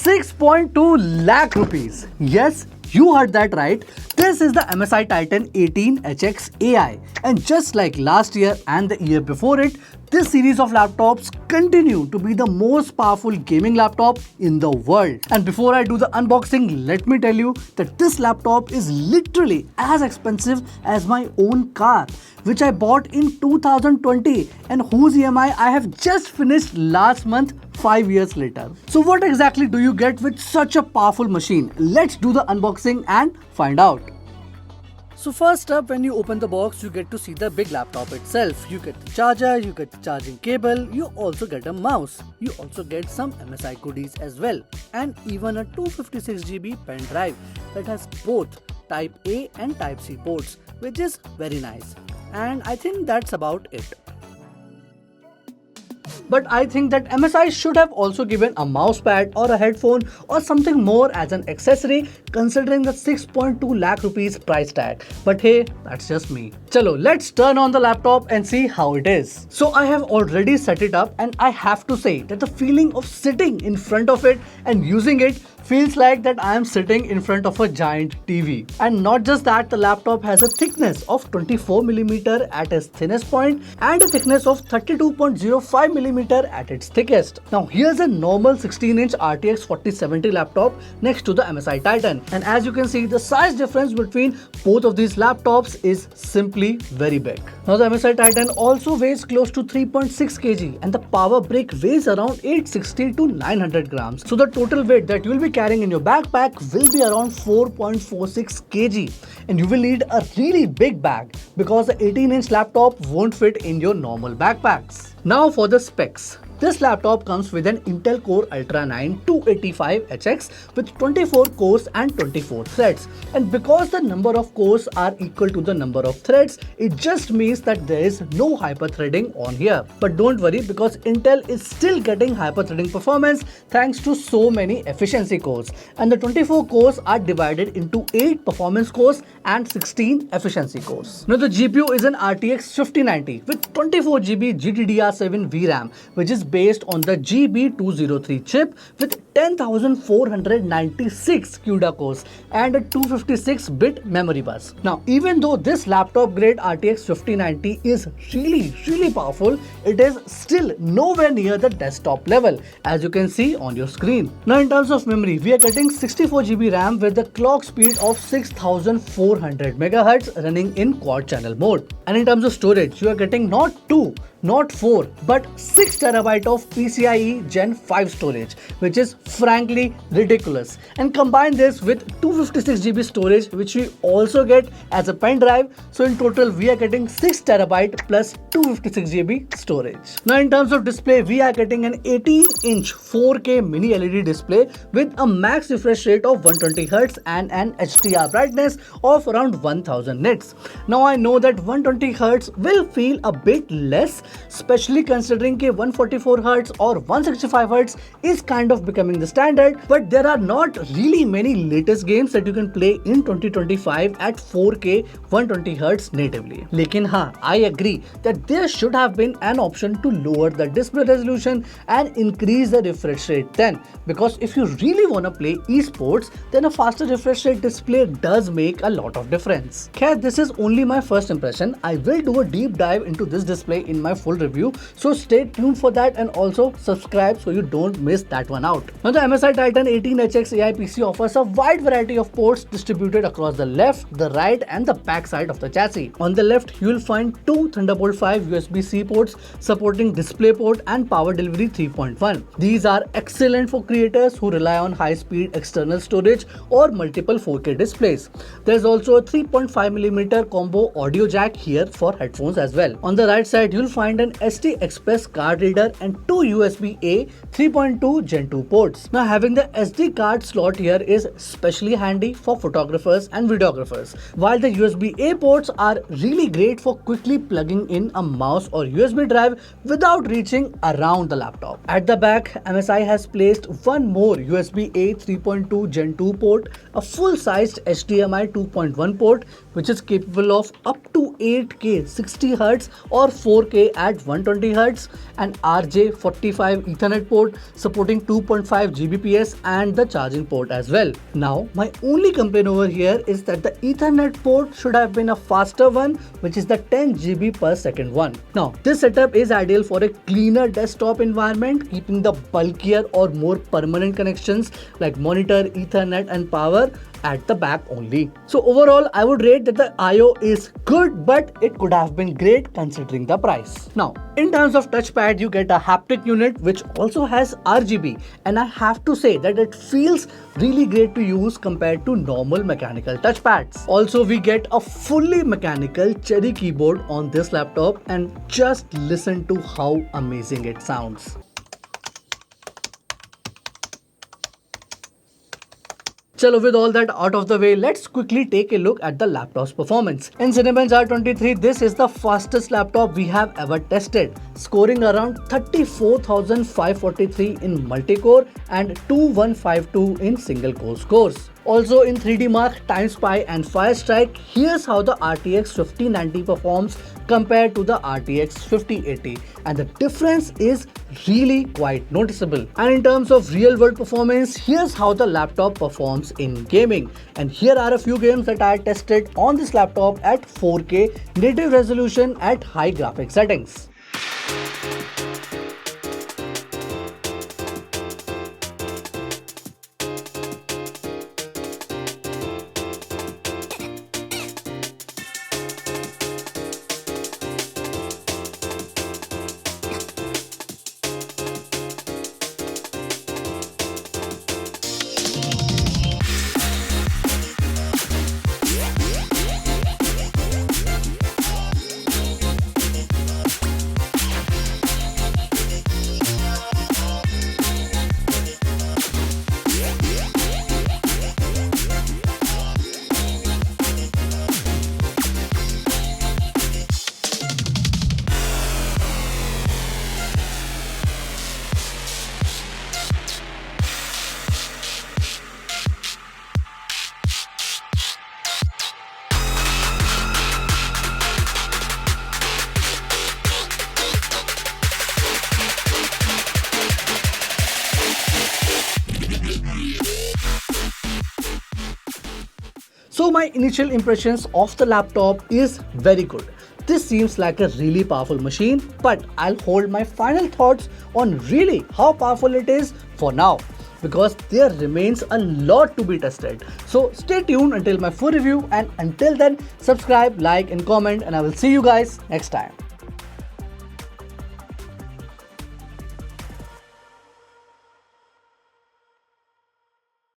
6.2 lakh rupees. Yes, you heard that right. This is the MSI Titan 18HX AI. And just like last year and the year before it, this series of laptops continue to be the most powerful gaming laptop in the world. And before I do the unboxing, let me tell you that this laptop is literally as expensive as my own car, which I bought in 2020 and whose EMI I have just finished last month 5 years later. So what exactly do you get with such a powerful machine? Let's do the unboxing and find out. So first up, when you open the box, you get to see the big laptop itself. You get the charger, you get the charging cable, you also get a mouse. You also get some MSI goodies as well. And even a 256GB pen drive that has both Type A and Type C ports, which is very nice. And I think that's about it. But I think that MSI should have also given a mousepad or a headphone or something more as an accessory, considering the 6.2 lakh rupees price tag. But hey, that's just me. Chalo, let's turn on the laptop and see how it is. So I have already set it up and I have to say that the feeling of sitting in front of it and using it feels like that I am sitting in front of a giant TV. And not just that, the laptop has a thickness of 24mm at its thinnest point and a thickness of 32.05mm at its thickest. Now here's a normal 16-inch RTX 4070 laptop next to the MSI Titan. And as you can see, the size difference between both of these laptops is simply very big. Now the MSI Titan also weighs close to 3.6 kg and the power brick weighs around 860 to 900 grams. So the total weight that you will be carrying in your backpack will be around 4.46 kg, and you will need a really big bag because the 18-inch laptop won't fit in your normal backpacks. Now for the specs. This laptop comes with an Intel Core Ultra 9 285HX with 24 cores and 24 threads. And because the number of cores are equal to the number of threads, it just means that there is no hyperthreading on here. But don't worry, because Intel is still getting hyperthreading performance thanks to so many efficiency cores. And the 24 cores are divided into 8 performance cores and 16 efficiency cores. Now the GPU is an RTX 5090 with 24GB GDDR7 VRAM, which is based on the GB203 chip with 10,496 CUDA cores and a 256-bit memory bus. Now, even though this laptop grade RTX 5090 is really powerful, it is still nowhere near the desktop level, as you can see on your screen. Now, in terms of memory, we are getting 64GB RAM with the clock speed of 6400 MHz running in quad channel mode. And in terms of storage, you are getting not 2, not 4, but 6TB of PCIe Gen 5 storage, which is frankly ridiculous. And combine this with 256GB storage, which we also get as a pen drive. So in total, we are getting 6TB plus 256GB storage. Now in terms of display, we are getting an 18-inch 4K mini LED display with a max refresh rate of 120Hz and an HDR brightness of around 1000 nits. Now I know that 120Hz will feel a bit less, especially considering that 144Hz or 165Hz is kind of becoming the standard, but there are not really many latest games that you can play in 2025 at 4K 120Hz natively. Lekin haan, I agree that there should have been an option to lower the display resolution and increase the refresh rate then, because if you really want to play esports, then a faster refresh rate display does make a lot of difference. Khair, this is only my first impression. I will do a deep dive into this display in my full review, so stay tuned for that and also subscribe so you don't miss that one out. Now the MSI Titan 18HX AI PC offers a wide variety of ports distributed across the left, the right and the back side of the chassis. On the left, you will find 2 Thunderbolt 5 USB-C ports supporting DisplayPort and Power Delivery 3.1. These are excellent for creators who rely on high-speed external storage or multiple 4K displays. There's also a 3.5mm combo audio jack here for headphones as well. On the right side, you'll find an SD Express card reader and 2 USB-A 3.2 Gen 2 ports. Now having the SD card slot here is especially handy for photographers and videographers, while the USB-A ports are really great for quickly plugging in a mouse or USB drive without reaching around the laptop. At the back, MSI has placed one more USB-A 3.2 Gen 2 port, a full-sized HDMI 2.1 port, which is capable of up to 8K 60Hz or 4K at 120Hz, an RJ45 Ethernet port supporting 2.5 Gbps and the charging port as well. Now, my only complaint over here is that the Ethernet port should have been a faster one, which is the 10 GB per second one. Now, this setup is ideal for a cleaner desktop environment, keeping the bulkier or more permanent connections like monitor, Ethernet and power at the back only. So overall, I would rate that the IO is good, but it could have been great considering the price. Now, in terms of touchpad, you get a haptic unit which also has RGB, and I have to say that it feels really great to use compared to normal mechanical touchpads. Also, we get a fully mechanical Cherry keyboard on this laptop, and just listen to how amazing it sounds. Chalo, with all that out of the way, let's quickly take a look at the laptop's performance. In Cinebench R23, this is the fastest laptop we have ever tested, scoring around 34,543 in multi-core and 2152 in single-core scores. Also in 3D Mark, TimeSpy and Firestrike, here's how the RTX 5090 performs compared to the RTX 5080, and the difference is really quite noticeable. And in terms of real-world performance, here's how the laptop performs in gaming. And here are a few games that I tested on this laptop at 4K native resolution at high graphics settings. So my initial impressions of the laptop is very good. This seems like a really powerful machine, but I'll hold my final thoughts on really how powerful it is for now, because there remains a lot to be tested. So stay tuned until my full review, and until then, subscribe, like and comment, and I will see you guys next time.